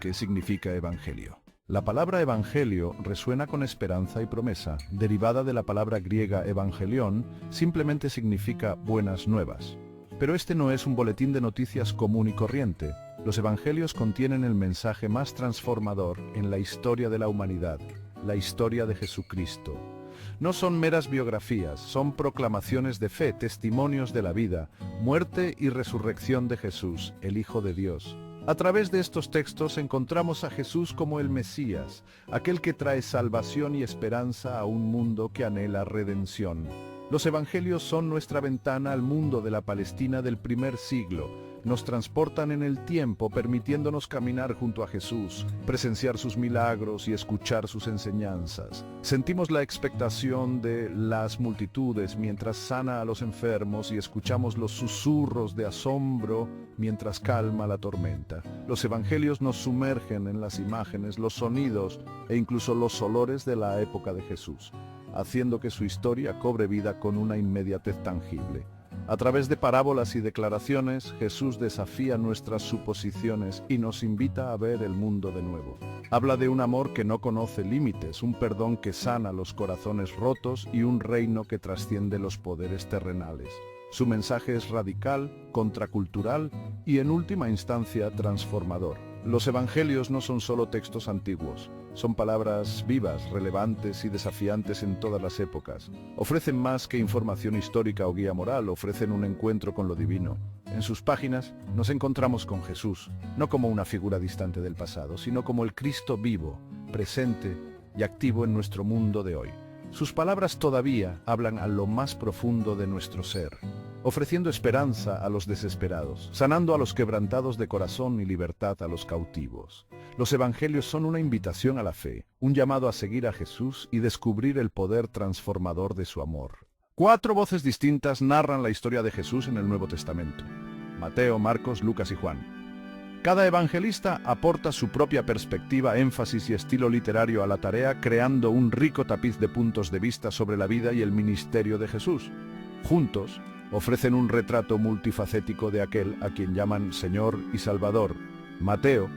¿qué significa evangelio? La palabra evangelio resuena con esperanza y promesa. Derivada de la palabra griega evangelión, simplemente significa buenas nuevas. Pero este no es un boletín de noticias común y corriente. Los evangelios contienen el mensaje más transformador en la historia de la humanidad, la historia de Jesucristo. No son meras biografías, son proclamaciones de fe, testimonios de la vida, muerte y resurrección de Jesús, el Hijo de Dios. A través de estos textos encontramos a Jesús como el Mesías, aquel que trae salvación y esperanza a un mundo que anhela redención. Los evangelios son nuestra ventana al mundo de la Palestina del primer siglo. Nos transportan en el tiempo permitiéndonos caminar junto a Jesús, presenciar sus milagros y escuchar sus enseñanzas. Sentimos la expectación de las multitudes mientras sana a los enfermos y escuchamos los susurros de asombro mientras calma la tormenta. Los evangelios nos sumergen en las imágenes, los sonidos e incluso los olores de la época de Jesús, haciendo que su historia cobre vida con una inmediatez tangible. A través de parábolas y declaraciones, Jesús desafía nuestras suposiciones y nos invita a ver el mundo de nuevo. Habla de un amor que no conoce límites, un perdón que sana los corazones rotos y un reino que trasciende los poderes terrenales. Su mensaje es radical, contracultural y en última instancia transformador. Los evangelios no son solo textos antiguos, son palabras vivas, relevantes y desafiantes en todas las épocas. Ofrecen más que información histórica o guía moral, ofrecen un encuentro con lo divino. En sus páginas nos encontramos con Jesús, no como una figura distante del pasado, sino como el Cristo vivo, presente y activo en nuestro mundo de hoy. Sus palabras todavía hablan a lo más profundo de nuestro ser, ofreciendo esperanza a los desesperados, sanando a los quebrantados de corazón y libertad a los cautivos. Los evangelios son una invitación a la fe, un llamado a seguir a Jesús y descubrir el poder transformador de su amor. 4 voces distintas narran la historia de Jesús en el Nuevo Testamento: Mateo, Marcos, Lucas y Juan. Cada evangelista aporta su propia perspectiva, énfasis y estilo literario a la tarea, creando un rico tapiz de puntos de vista sobre la vida y el ministerio de Jesús. Juntos, ofrecen un retrato multifacético de aquel a quien llaman Señor y Salvador. Mateo,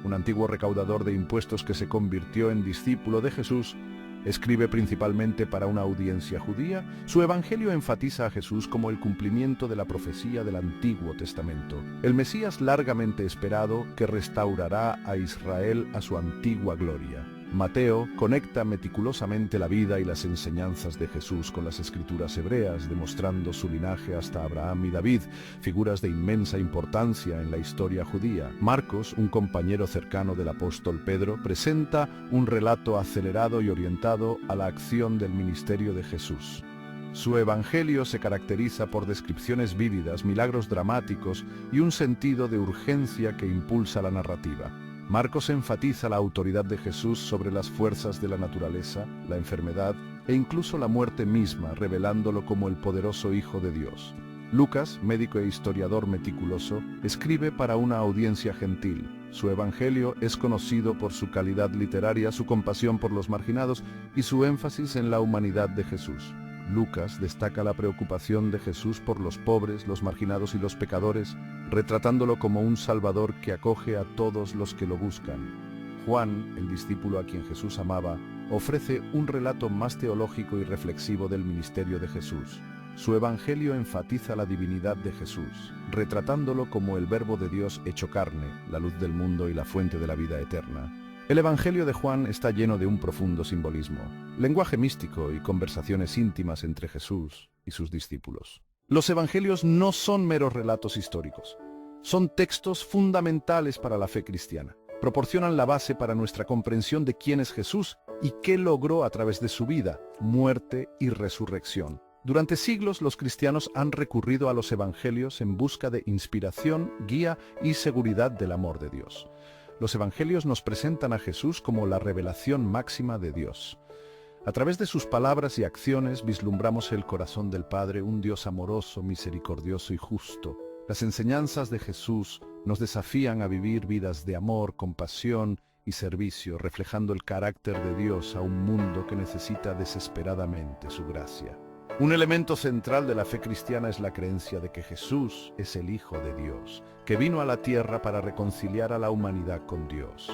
un antiguo recaudador de impuestos que se convirtió en discípulo de Jesús, escribe principalmente para una audiencia judía. Su evangelio enfatiza a Jesús como el cumplimiento de la profecía del Antiguo Testamento, el Mesías largamente esperado que restaurará a Israel a su antigua gloria. Mateo conecta meticulosamente la vida y las enseñanzas de Jesús con las escrituras hebreas, demostrando su linaje hasta Abraham y David, figuras de inmensa importancia en la historia judía. Marcos, un compañero cercano del apóstol Pedro, presenta un relato acelerado y orientado a la acción del ministerio de Jesús. Su evangelio se caracteriza por descripciones vívidas, milagros dramáticos y un sentido de urgencia que impulsa la narrativa. Marcos enfatiza la autoridad de Jesús sobre las fuerzas de la naturaleza, la enfermedad e incluso la muerte misma, revelándolo como el poderoso Hijo de Dios. Lucas, médico e historiador meticuloso, escribe para una audiencia gentil. Su evangelio es conocido por su calidad literaria, su compasión por los marginados y su énfasis en la humanidad de Jesús. Lucas destaca la preocupación de Jesús por los pobres, los marginados y los pecadores, retratándolo como un Salvador que acoge a todos los que lo buscan. Juan, el discípulo a quien Jesús amaba, ofrece un relato más teológico y reflexivo del ministerio de Jesús. Su evangelio enfatiza la divinidad de Jesús, retratándolo como el Verbo de Dios hecho carne, la luz del mundo y la fuente de la vida eterna. El Evangelio de Juan está lleno de un profundo simbolismo, lenguaje místico y conversaciones íntimas entre Jesús y sus discípulos. Los Evangelios no son meros relatos históricos, son textos fundamentales para la fe cristiana. Proporcionan la base para nuestra comprensión de quién es Jesús y qué logró a través de su vida, muerte y resurrección. Durante siglos los cristianos han recurrido a los Evangelios en busca de inspiración, guía y seguridad del amor de Dios. Los evangelios nos presentan a Jesús como la revelación máxima de Dios. A través de sus palabras y acciones vislumbramos el corazón del Padre, un Dios amoroso, misericordioso y justo. Las enseñanzas de Jesús nos desafían a vivir vidas de amor, compasión y servicio, reflejando el carácter de Dios a un mundo que necesita desesperadamente su gracia. Un elemento central de la fe cristiana es la creencia de que Jesús es el Hijo de Dios, que vino a la tierra para reconciliar a la humanidad con Dios.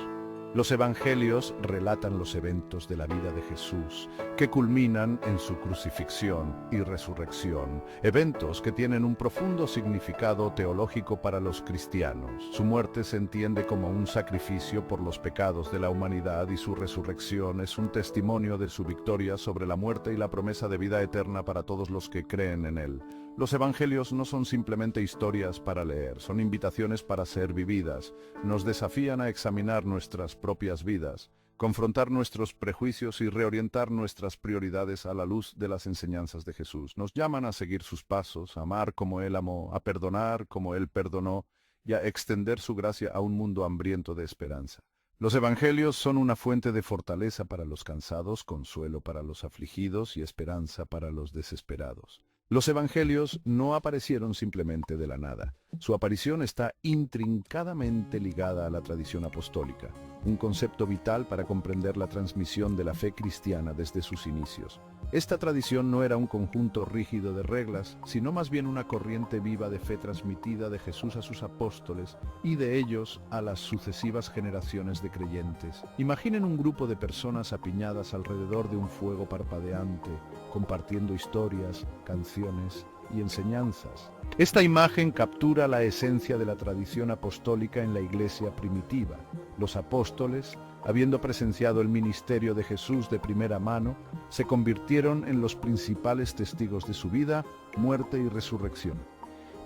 Los evangelios relatan los eventos de la vida de Jesús, que culminan en su crucifixión y resurrección, eventos que tienen un profundo significado teológico para los cristianos. Su muerte se entiende como un sacrificio por los pecados de la humanidad y su resurrección es un testimonio de su victoria sobre la muerte y la promesa de vida eterna para todos los que creen en él. Los evangelios no son simplemente historias para leer, son invitaciones para ser vividas. Nos desafían a examinar nuestras propias vidas, confrontar nuestros prejuicios y reorientar nuestras prioridades a la luz de las enseñanzas de Jesús. Nos llaman a seguir sus pasos, a amar como Él amó, a perdonar como Él perdonó y a extender su gracia a un mundo hambriento de esperanza. Los evangelios son una fuente de fortaleza para los cansados, consuelo para los afligidos y esperanza para los desesperados. Los evangelios no aparecieron simplemente de la nada. Su aparición está intrincadamente ligada a la tradición apostólica, un concepto vital para comprender la transmisión de la fe cristiana desde sus inicios. Esta tradición no era un conjunto rígido de reglas, sino más bien una corriente viva de fe transmitida de Jesús a sus apóstoles y de ellos a las sucesivas generaciones de creyentes. Imaginen un grupo de personas apiñadas alrededor de un fuego parpadeante, compartiendo historias, canciones y enseñanzas. Esta imagen captura la esencia de la tradición apostólica en la iglesia primitiva. Los apóstoles, habiendo presenciado el ministerio de Jesús de primera mano, se convirtieron en los principales testigos de su vida, muerte y resurrección.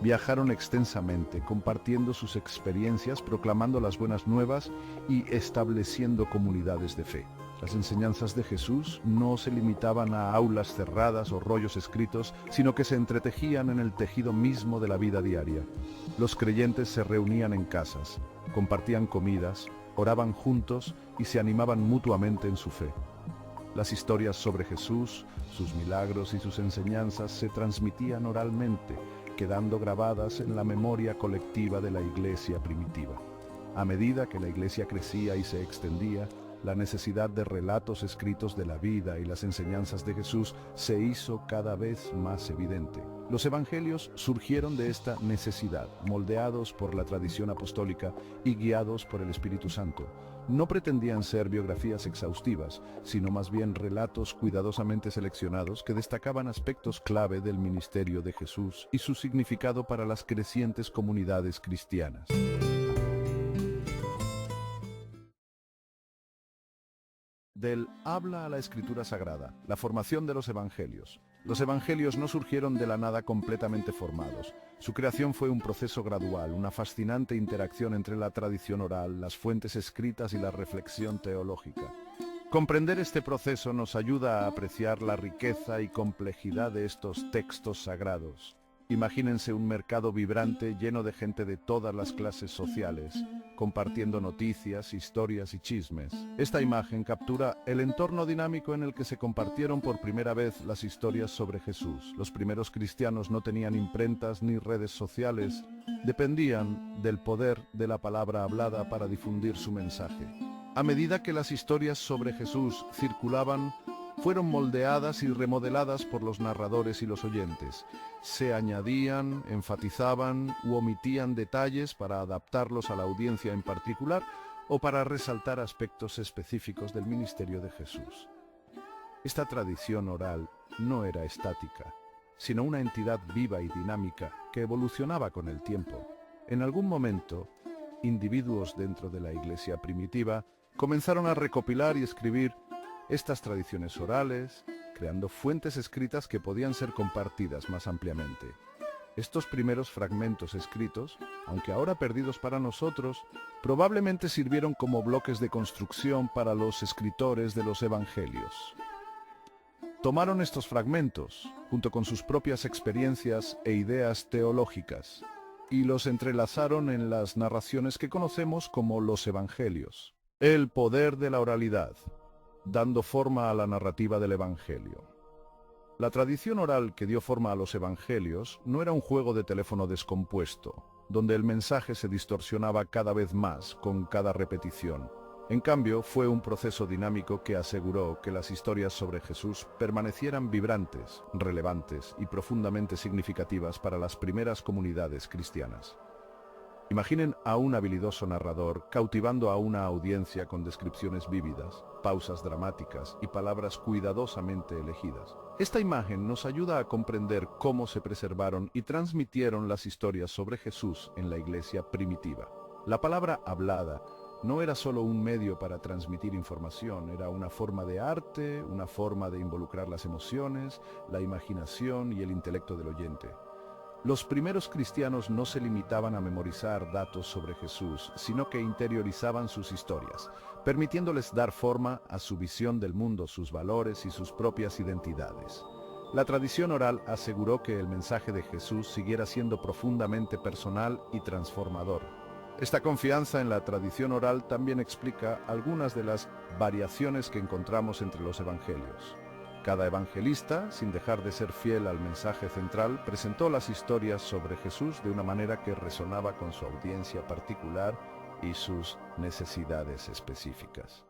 Viajaron extensamente, compartiendo sus experiencias, proclamando las buenas nuevas y estableciendo comunidades de fe. Las enseñanzas de Jesús no se limitaban a aulas cerradas o rollos escritos, sino que se entretejían en el tejido mismo de la vida diaria. Los creyentes se reunían en casas, compartían comidas, oraban juntos y se animaban mutuamente en su fe. Las historias sobre Jesús, sus milagros y sus enseñanzas se transmitían oralmente, quedando grabadas en la memoria colectiva de la iglesia primitiva. A medida que la iglesia crecía y se extendía, la necesidad de relatos escritos de la vida y las enseñanzas de Jesús se hizo cada vez más evidente. Los evangelios surgieron de esta necesidad, moldeados por la tradición apostólica y guiados por el Espíritu Santo. No pretendían ser biografías exhaustivas, sino más bien relatos cuidadosamente seleccionados que destacaban aspectos clave del ministerio de Jesús y su significado para las crecientes comunidades cristianas. Del habla a la escritura sagrada, la formación de los evangelios. Los evangelios no surgieron de la nada completamente formados. Su creación fue un proceso gradual, una fascinante interacción entre la tradición oral, las fuentes escritas y la reflexión teológica. Comprender este proceso nos ayuda a apreciar la riqueza y complejidad de estos textos sagrados. Imagínense un mercado vibrante lleno de gente de todas las clases sociales, compartiendo noticias, historias y chismes. Esta imagen captura el entorno dinámico en el que se compartieron por primera vez las historias sobre Jesús. Los primeros cristianos no tenían imprentas ni redes sociales, dependían del poder de la palabra hablada para difundir su mensaje. A medida que las historias sobre Jesús circulaban, fueron moldeadas y remodeladas por los narradores y los oyentes. Se añadían, enfatizaban u omitían detalles para adaptarlos a la audiencia en particular o para resaltar aspectos específicos del ministerio de Jesús. Esta tradición oral no era estática, sino una entidad viva y dinámica que evolucionaba con el tiempo. En algún momento, individuos dentro de la iglesia primitiva comenzaron a recopilar y escribir estas tradiciones orales, creando fuentes escritas que podían ser compartidas más ampliamente. Estos primeros fragmentos escritos, aunque ahora perdidos para nosotros, probablemente sirvieron como bloques de construcción para los escritores de los evangelios. Tomaron estos fragmentos, junto con sus propias experiencias e ideas teológicas, y los entrelazaron en las narraciones que conocemos como los evangelios. El poder de la oralidad, dando forma a la narrativa del Evangelio. La tradición oral que dio forma a los Evangelios no era un juego de teléfono descompuesto, donde el mensaje se distorsionaba cada vez más con cada repetición. En cambio, fue un proceso dinámico que aseguró que las historias sobre Jesús permanecieran vibrantes, relevantes y profundamente significativas para las primeras comunidades cristianas. Imaginen a un habilidoso narrador cautivando a una audiencia con descripciones vívidas, pausas dramáticas y palabras cuidadosamente elegidas. Esta imagen nos ayuda a comprender cómo se preservaron y transmitieron las historias sobre Jesús en la iglesia primitiva. La palabra hablada no era solo un medio para transmitir información, era una forma de arte, una forma de involucrar las emociones, la imaginación y el intelecto del oyente. Los primeros cristianos no se limitaban a memorizar datos sobre Jesús, sino que interiorizaban sus historias, permitiéndoles dar forma a su visión del mundo, sus valores y sus propias identidades. La tradición oral aseguró que el mensaje de Jesús siguiera siendo profundamente personal y transformador. Esta confianza en la tradición oral también explica algunas de las variaciones que encontramos entre los evangelios. Cada evangelista, sin dejar de ser fiel al mensaje central, presentó las historias sobre Jesús de una manera que resonaba con su audiencia particular y sus necesidades específicas.